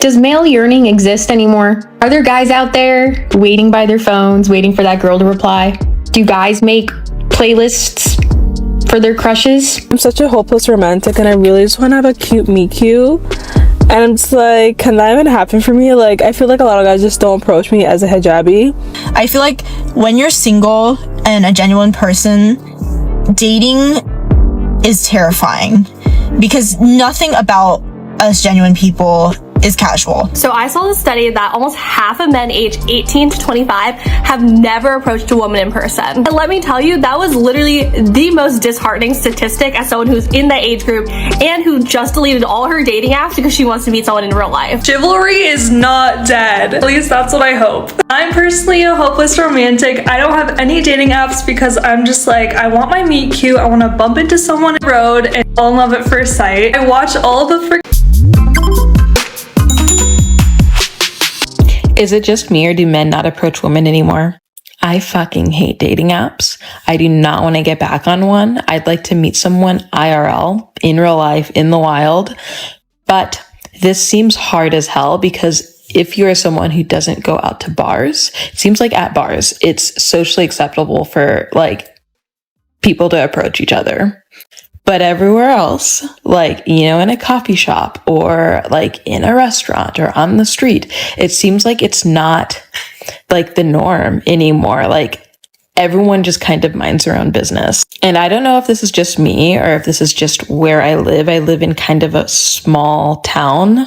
Does male yearning exist anymore? Are there guys out there waiting by their phones, waiting for that girl to reply? Do guys make playlists for their crushes? I'm such a hopeless romantic and I really just want to have a cute meet cute. And I'm just like, can that even happen for me? Like, I feel like a lot of guys just don't approach me as a hijabi. I feel like when you're single and a genuine person, dating is terrifying because nothing about us genuine people is casual. So I saw a study that almost half of men aged 18 to 25 have never approached a woman in person. And let me tell you, that was literally the most disheartening statistic as someone who's in that age group and who just deleted all her dating apps because she wants to meet someone in real life. Chivalry is not dead. At least that's what I hope. I'm personally a hopeless romantic. I don't have any dating apps because I'm just like, I want my meet cute. I want to bump into someone on the road and fall in love at first sight. I watch all the Is it just me or do men not approach women anymore? I fucking hate dating apps. I do not want to get back on one. I'd like to meet someone IRL, in real life, in the wild. But this seems hard as hell because if you're someone who doesn't go out to bars, it seems like at bars, it's socially acceptable for like people to approach each other. But everywhere else, like, you know, in a coffee shop or like in a restaurant or on the street, it seems like it's not like the norm anymore. Like everyone just kind of minds their own business. And I don't know if this is just me or if this is just where I live. I live in kind of a small town.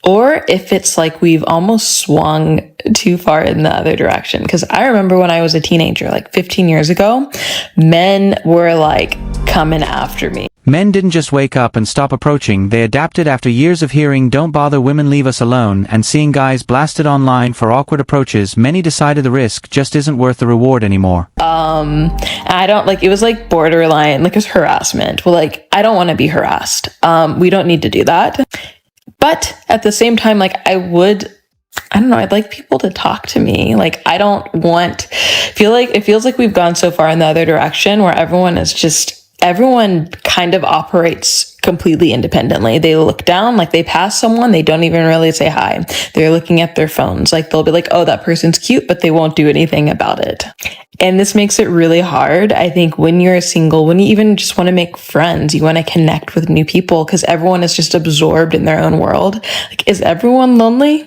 Or if it's like we've almost swung too far in the other direction. Because I remember when I was a teenager, like 15 years ago, men were like coming after me. Men didn't just wake up and stop approaching, they adapted after years of hearing "don't bother, women leave us alone" and seeing guys blasted online for awkward approaches. Many decided the risk just isn't worth the reward anymore. I don't like, it was like borderline, like it was harassment. Well, like, I don't want to be harassed. We don't need to do that. But at the same time, like I don't know, I'd like people to talk to me. Like I don't want, it feels like we've gone so far in the other direction where everyone kind of operates completely independently. They look down, like they pass someone, they don't even really say hi. They're looking at their phones. Like they'll be like, oh, that person's cute, but they won't do anything about it. And this makes it really hard. I think when you're single, when you even just want to make friends, you want to connect with new people because everyone is just absorbed in their own world. Like, is everyone lonely?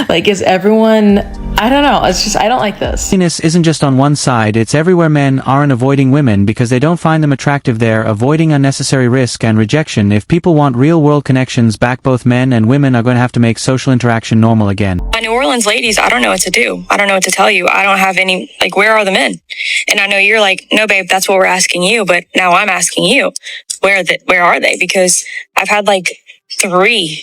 Like, is everyone, I don't know. It's just, I don't like this. Loneliness isn't just on one side, it's everywhere. Men aren't avoiding women because they don't find them attractive. They're avoiding unnecessary risk and rejection. If people want real-world connections back, both men and women are going to have to make social interaction normal again. New Orleans ladies, I don't know what to do. I don't know what to tell you. I don't have any, like, where are the men? And I know you're like, no, babe, that's what we're asking you. But now I'm asking you, where are they? Because I've had like 3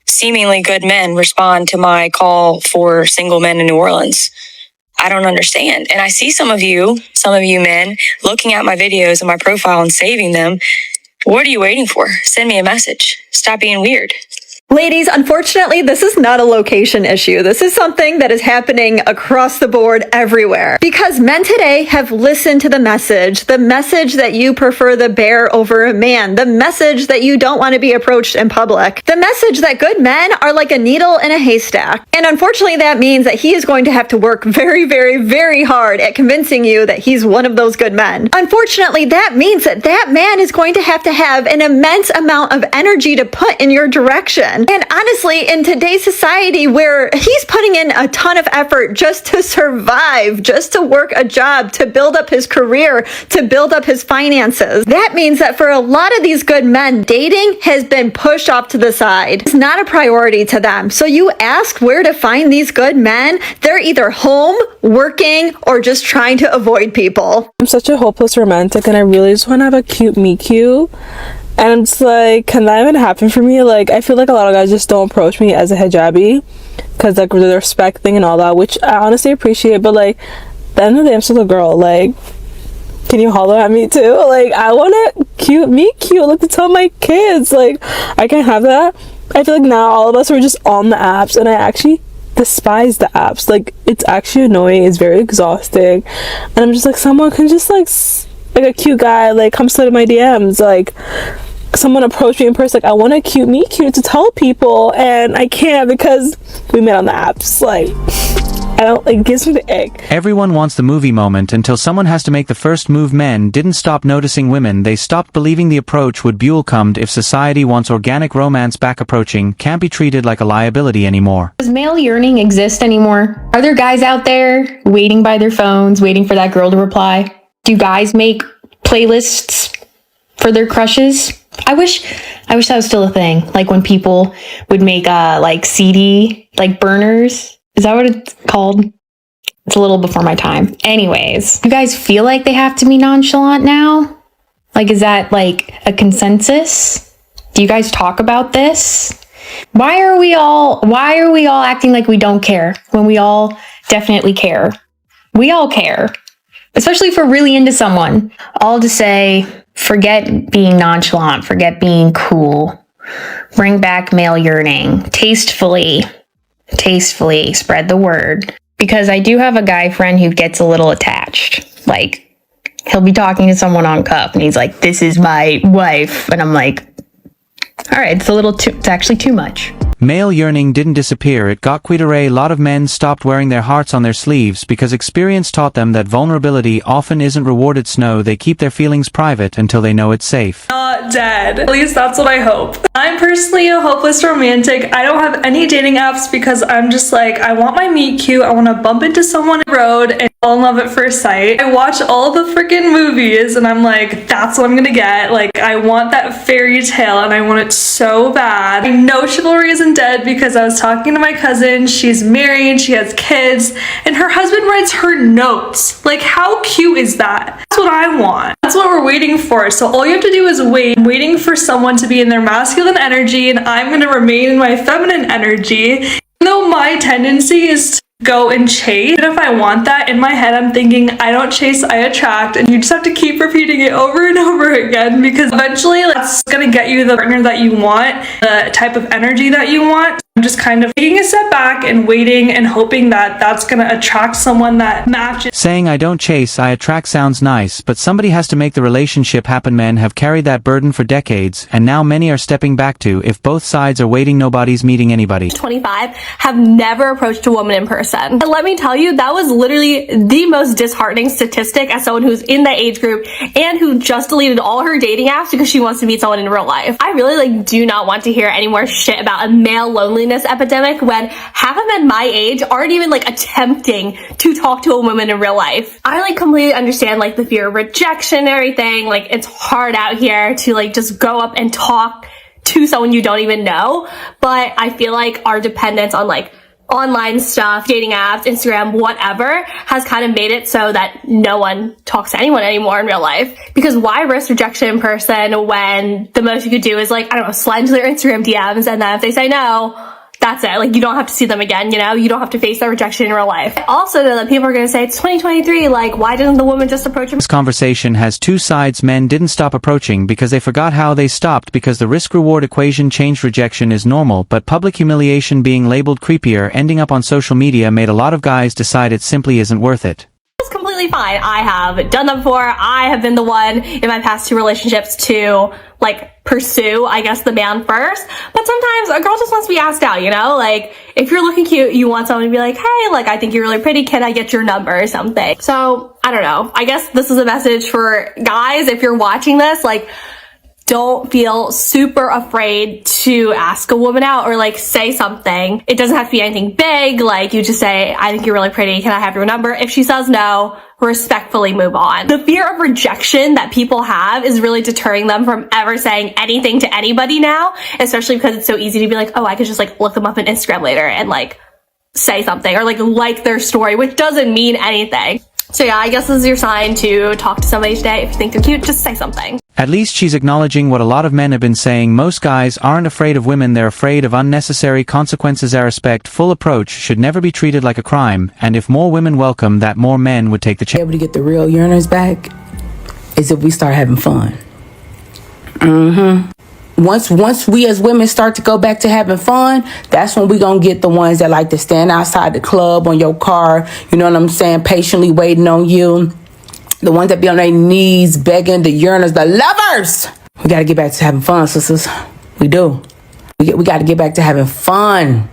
seemingly good men respond to my call for single men in New Orleans. I don't understand. And I see some of you men looking at my videos and my profile and saving them. What are you waiting for? Send me a message. Stop being weird. Ladies, unfortunately, this is not a location issue. This is something that is happening across the board everywhere. Because men today have listened to the message that you prefer the bear over a man, the message that you don't want to be approached in public, the message that good men are like a needle in a haystack. And unfortunately, that means that he is going to have to work very, very, very hard at convincing you that he's one of those good men. Unfortunately, that means that that man is going to have an immense amount of energy to put in your direction. And honestly, in today's society where he's putting in a ton of effort just to survive, just to work a job, to build up his career, to build up his finances, that means that for a lot of these good men, dating has been pushed off to the side. It's not a priority to them. So you ask where to find these good men, they're either home, working, or just trying to avoid people. I'm such a hopeless romantic and I really just want to have a cute meet cute. And I'm just like, can that even happen for me? Like, I feel like a lot of guys just don't approach me as a hijabi because, like, the respect thing and all that, which I honestly appreciate. But, like, at the end of the day, I'm still a girl. Like, can you holler at me too? Like, I want to meet cute. Like, to tell my kids. Like, I can't have that. I feel like now all of us are just on the apps, and I actually despise the apps. Like, it's actually annoying. It's very exhausting. And I'm just like, someone can just, like a cute guy, like, come slide in my DMs. Like, someone approached me in person, like, I want a cute meet cute to tell people, and I can't because we met on the apps. Like, I don't, like, it gives me the ick. Everyone wants the movie moment until someone has to make the first move. Men didn't stop noticing women, they stopped believing the approach would come. If society wants organic romance back, approaching can't be treated like a liability anymore. Does male yearning exist anymore? Are there guys out there waiting by their phones, waiting for that girl to reply? Do guys make playlists for their crushes? I wish that was still a thing. Like when people would make like CD, like burners. Is that what it's called? It's a little before my time. Anyways, you guys feel like they have to be nonchalant now? Like, is that like a consensus? Do you guys talk about this? Why are we all acting like we don't care when we all definitely care? We all care, especially if we're really into someone. All to say, forget being nonchalant, forget being cool. Bring back male yearning. Tastefully spread the word. Because I do have a guy friend who gets a little attached. Like, he'll be talking to someone on Cup and he's like, this is my wife. And I'm like, all right, it's actually too much. Male yearning didn't disappear, it got quieter. A lot of men stopped wearing their hearts on their sleeves because experience taught them that vulnerability often isn't rewarded. They keep their feelings private until they know it's safe. Not dead. At least that's what I hope. I'm personally a hopeless romantic. I don't have any dating apps because I'm just like, I want my meet cute. I want to bump into someone on the road and fall in love at first sight. I watch all the freaking movies and I'm like, that's what I'm gonna get. Like, I want that fairy tale and I want it so bad. I know chivalry isn't dead because I was talking to my cousin. She's married, she has kids, and her husband writes her notes. Like, how cute is that? That's what I want. That's what we're waiting for. So all you have to do is wait. I'm waiting for someone to be in their masculine energy and I'm gonna remain in my feminine energy. Even though my tendency is to go and chase. And if I want that, in my head I'm thinking, I don't chase, I attract, and you just have to keep repeating it over and over again because eventually that's gonna get you the partner that you want, the type of energy that you want. I'm just kind of taking a step back and waiting and hoping that that's gonna attract someone that matches. Saying I don't chase, I attract sounds nice, but somebody has to make the relationship happen. Men have carried that burden for decades, and now many are stepping back to. If both sides are waiting, nobody's meeting anybody. 25 have never approached a woman in person. And let me tell you, that was literally the most disheartening statistic as someone who's in that age group and who just deleted all her dating apps because she wants to meet someone in real life. I really do not want to hear any more shit about a male loneliness epidemic when half of men my age aren't even attempting to talk to a woman in real life. I completely understand the fear of rejection and everything. It's hard out here to just go up and talk to someone you don't even know, but I feel like our dependence on online stuff, dating apps, Instagram, whatever, has kind of made it so that no one talks to anyone anymore in real life. Because why risk rejection in person when the most you could do is I don't know, slide into their Instagram DMs, and then if they say no, that's it. You don't have to see them again, you don't have to face that rejection in real life. I also know that people are going to say, it's 2023, why didn't the woman just approach him? This conversation has two sides. Men didn't stop approaching because they forgot how they stopped, because the risk-reward equation changed. Rejection is normal, but public humiliation, being labeled creepier, ending up on social media, made a lot of guys decide it simply isn't worth it. It's completely fine. I have done that before. I have been the one in my past two relationships to pursue, I guess, the man first. But sometimes a girl just wants to be asked out, if you're looking cute, you want someone to be like, hey, I think you're really pretty. Can I get your number or something? So I don't know. I guess this is a message for guys. If you're watching this, don't feel super afraid to ask a woman out or say something. It doesn't have to be anything big. You just say, I think you're really pretty. Can I have your number? If she says no, respectfully move on. The fear of rejection that people have is really deterring them from ever saying anything to anybody now, especially because it's so easy to be oh, I could just look them up on Instagram later and say something or like their story, which doesn't mean anything. So yeah, I guess this is your sign to talk to somebody today. If you think they're cute, just say something. At least she's acknowledging what a lot of men have been saying. Most guys aren't afraid of women, they're afraid of unnecessary consequences. Our respectful approach should never be treated like a crime, and if more women welcome that, more men would take the chance. Able to get the real yearners back is if we start having fun. Once we as women start to go back to having fun, that's when we gonna get the ones that like to stand outside the club on your car, you know what I'm saying, patiently waiting on you. The ones that be on their knees begging, the yearners, the lovers. We got to get back to having fun, sisters. We do. We got to get back to having fun.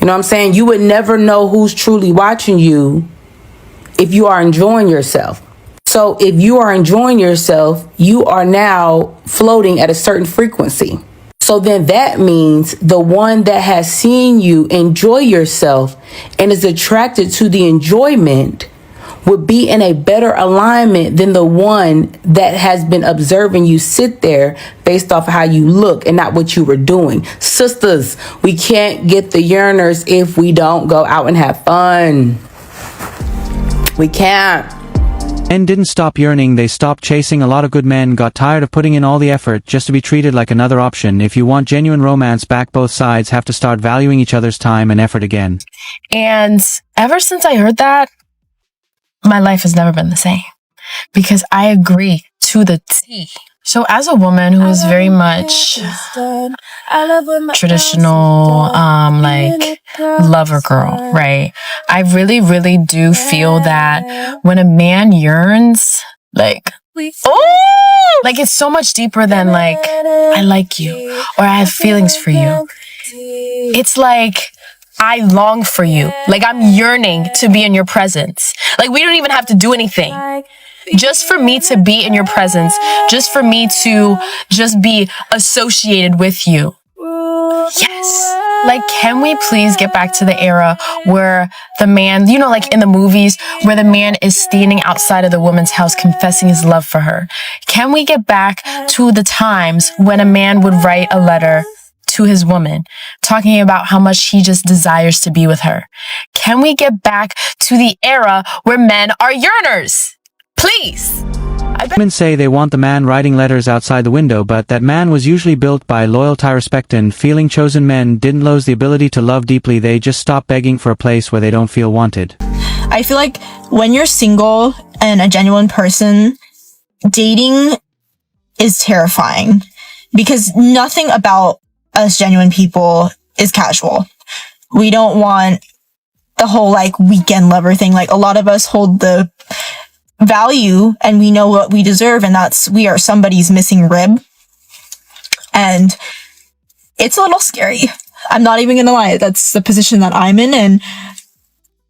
You know what I'm saying? You would never know who's truly watching you if you are enjoying yourself. So if you are enjoying yourself, you are now floating at a certain frequency. So then that means the one that has seen you enjoy yourself and is attracted to the enjoyment would be in a better alignment than the one that has been observing you sit there based off of how you look and not what you were doing. Sisters, we can't get the yearners if we don't go out and have fun. We can't. Men didn't stop yearning, they stopped chasing. A lot of good men got tired of putting in all the effort just to be treated like another option. If you want genuine romance back, both sides have to start valuing each other's time and effort again. And ever since I heard that, my life has never been the same, because I agree to the T. So as a woman who is very much traditional, like lover girl, right? I really, really do feel that when a man yearns, like, oh, like it's so much deeper than like, I like you or I have feelings for you. It's like, I long for you. Like I'm yearning to be in your presence. Like we don't even have to do anything. Just for me to be in your presence, just for me to just be associated with you. Yes. Like, can we please get back to the era where the man, you know, like in the movies, where the man is standing outside of the woman's house confessing his love for her? Can we get back to the times when a man would write a letter to his woman, talking about how much he just desires to be with her? Can we get back to the era where men are yearners? Please. Women say they want the man writing letters outside the window, but that man was usually built by loyalty, respect, and feeling. Chosen men didn't lose the ability to love deeply, they just stopped begging for a place where they don't feel wanted. I feel like when you're single and a genuine person, dating is terrifying because nothing about us genuine people is casual. We don't want the whole like weekend lover thing. Like a lot of us hold the value and we know what we deserve, and that's we are somebody's missing rib. And it's a little scary. I'm not even gonna lie. That's the position that I'm in, and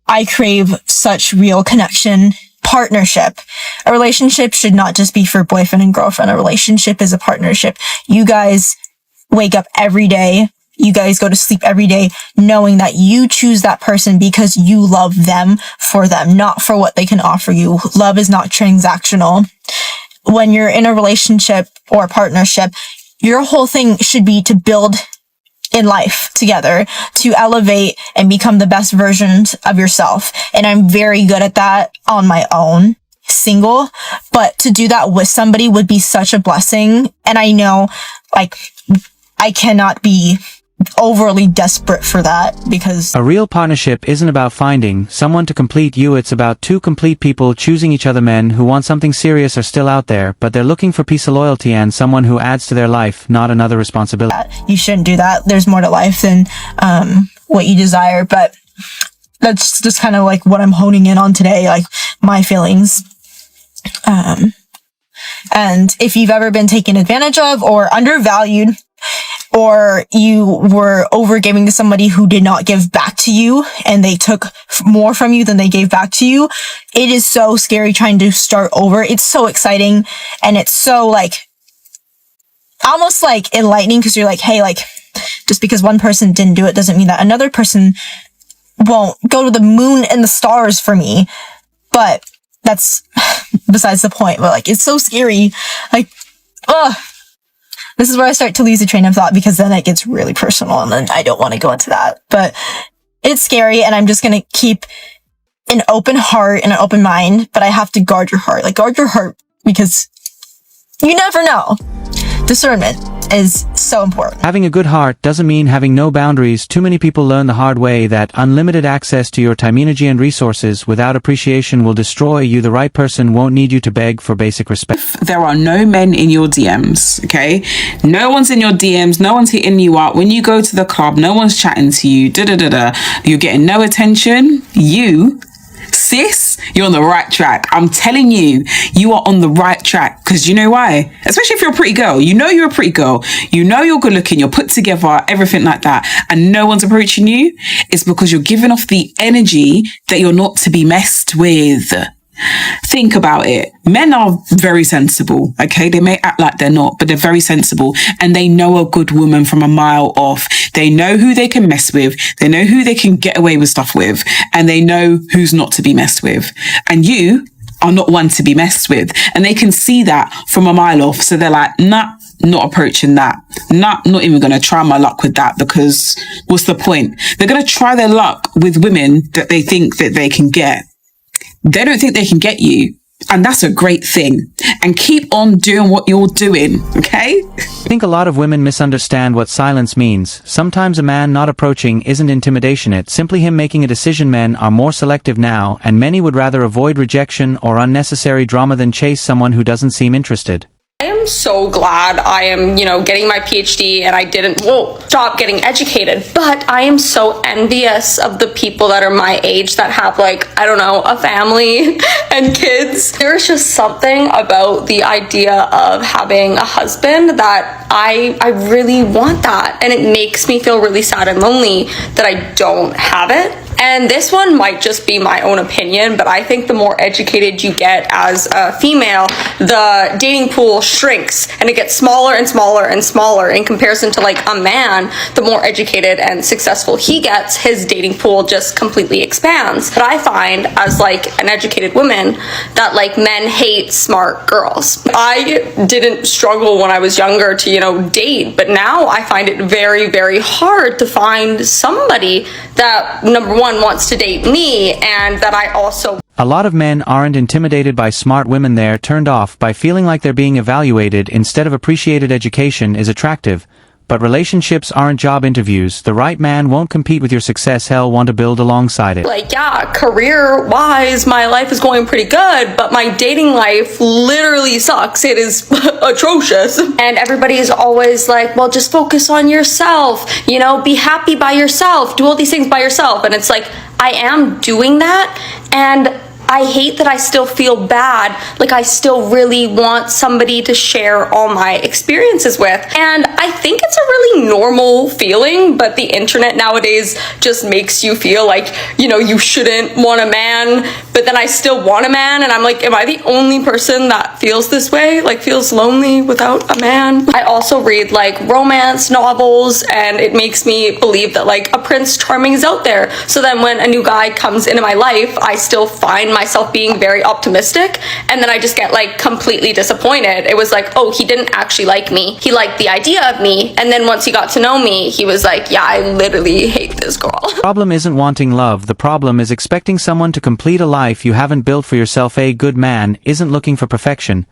I crave such real connection, partnership. A relationship should not just be for boyfriend and girlfriend. A relationship is a partnership. You guys wake up every day. You guys go to sleep every day knowing that you choose that person because you love them for them, not for what they can offer you. Love is not transactional. When you're in a relationship or partnership, your whole thing should be to build in life together, to elevate and become the best versions of yourself. And I'm very good at that on my own, single, but to do that with somebody would be such a blessing. And I know, like, I cannot be overly desperate for that because a real partnership isn't about finding someone to complete you, it's about two complete people choosing each other. Men who want something serious are still out there, but they're looking for peace of loyalty and someone who adds to their life, not another responsibility. You shouldn't do that. There's more to life than what you desire, but that's just kind of like what I'm honing in on today, like my feelings. And if you've ever been taken advantage of or undervalued, or you were overgiving to somebody who did not give back to you and they took more from you than they gave back to you, it is so scary trying to start over. It's so exciting and it's so like almost like enlightening because you're like, hey, like just because one person didn't do it doesn't mean that another person won't go to the moon and the stars for me. But that's besides the point. But like, it's so scary. Like, ugh. This is where I start to lose the train of thought because then it gets really personal and then I don't want to go into that. But it's scary and I'm just going to keep an open heart and an open mind, but I have to guard your heart. Like, guard your heart because you never know. Discernment is so important. Having a good heart doesn't mean having no boundaries. Too many people learn the hard way that unlimited access to your time, energy, and resources without appreciation will destroy you. The right person won't need you to beg for basic respect. There are no men in your DMs, okay? No one's in your DMs, no one's hitting you up. When you go to the club, no one's chatting to you, you're getting no attention. You, sis, you're on the right track. I'm telling you, you are on the right track. Because you know why? Especially if you're a pretty girl. You know you're a pretty girl. You know you're good looking. You're put together, everything like that. And no one's approaching you. It's because you're giving off the energy that you're not to be messed with. Think about it. Men are very sensible, okay? They may act like they're not, but they're very sensible, and they know a good woman from a mile off. They know who they can mess with. They know who they can get away with stuff with, and they know who's not to be messed with. And you are not one to be messed with, and they can see that from a mile off. So they're like, nah, not approaching that. Not even going to try my luck with that, because what's the point? They're going to try their luck with women that they think that they can get. They don't think they can get you. And that's a great thing. And keep on doing what you're doing, okay? I think a lot of women misunderstand what silence means. Sometimes a man not approaching isn't intimidation, it's simply him making a decision. Men are more selective now, and many would rather avoid rejection or unnecessary drama than chase someone who doesn't seem interested. I am so glad I am, getting my PhD and I didn't stop getting educated. But I am so envious of the people that are my age that have a family and kids. There's just something about the idea of having a husband that I really want that. And it makes me feel really sad and lonely that I don't have it. And this one might just be my own opinion, but I think the more educated you get as a female, the dating pool shrinks and it gets smaller and smaller and smaller in comparison to a man. The more educated and successful he gets, his dating pool just completely expands. But I find as an educated woman that men hate smart girls. I didn't struggle when I was younger to, date, but now I find it very, very hard to find somebody that, number one, wants to date me, and that I also... A lot of men aren't intimidated by smart women, they're turned off by feeling like they're being evaluated instead of appreciated. Education is attractive, but relationships aren't job interviews. The right man won't compete with your success, he'll want to build alongside it. Career-wise, my life is going pretty good, but my dating life literally sucks. It is atrocious. And everybody is always just focus on yourself, be happy by yourself, do all these things by yourself. And it's I am doing that, and I hate that I still feel bad, I still really want somebody to share all my experiences with. And I think it's a really normal feeling, but the internet nowadays just makes you feel you shouldn't want a man, but then I still want a man, and I'm am I the only person that feels this way? Feels lonely without a man? I also read romance novels, and it makes me believe that a Prince Charming is out there. So then when a new guy comes into my life, I still find myself being very optimistic, and then I just get completely disappointed. It was he didn't actually like me. He liked the idea of me, and then once he got to know me, he was yeah, I literally hate this girl. The problem isn't wanting love, the problem is expecting someone to complete a life you haven't built for yourself. A good man isn't looking for perfection.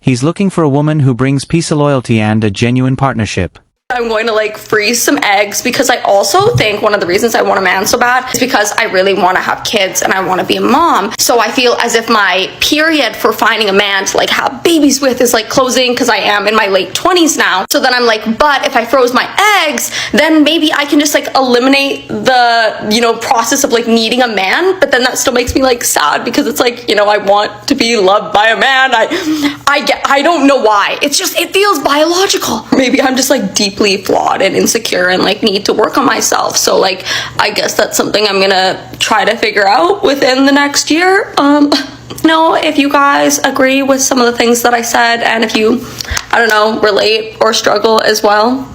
He's looking for a woman who brings peace, loyalty, and a genuine partnership. I'm going to freeze some eggs, because I also think one of the reasons I want a man so bad is because I really want to have kids and I want to be a mom. So I feel as if my period for finding a man to have babies with is closing, because I am in my late 20s now. So then I'm but if I froze my eggs, then maybe I can just eliminate the process of needing a man. But then that still makes me sad, because it's I want to be loved by a man. I don't know why. It feels biological. Maybe I'm just deeply flawed and insecure and need to work on myself. So I guess that's something I'm gonna try to figure out within the next year. If you guys agree with some of the things that I said, and if you relate or struggle as well,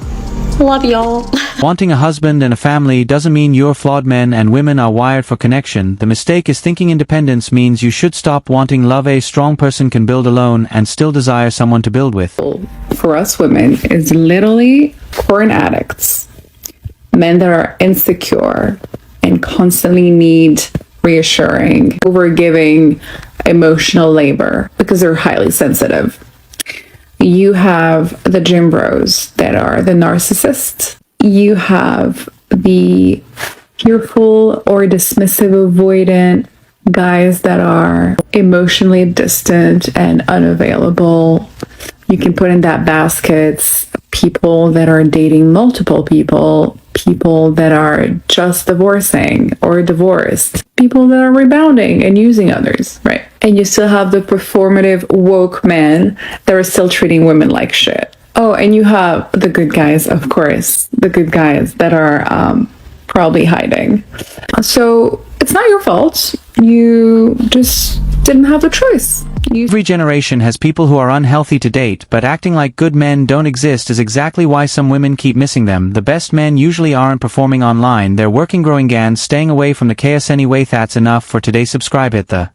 love y'all. Wanting a husband and a family doesn't mean you're flawed. Men and women are wired for connection. The mistake is thinking independence means you should stop wanting love. A strong person can build alone and still desire someone to build with. For us women is literally porn addicts, men that are insecure and constantly need reassuring, overgiving emotional labor because they're highly sensitive. You have the gym bros that are the narcissists. You have the fearful or dismissive, avoidant guys that are emotionally distant and unavailable. You can put in that basket people that are dating multiple people, people that are just divorcing or divorced, people that are rebounding and using others, right? And you still have the performative woke men that are still treating women like shit. Oh, and you have the good guys, of course, the good guys that are probably hiding. So it's not your fault. You just didn't have a choice. Every generation has people who are unhealthy to date, but acting like good men don't exist is exactly why some women keep missing them. The best men usually aren't performing online. They're working growing gans, staying away from the chaos anyway. That's enough for today. Subscribe, hit the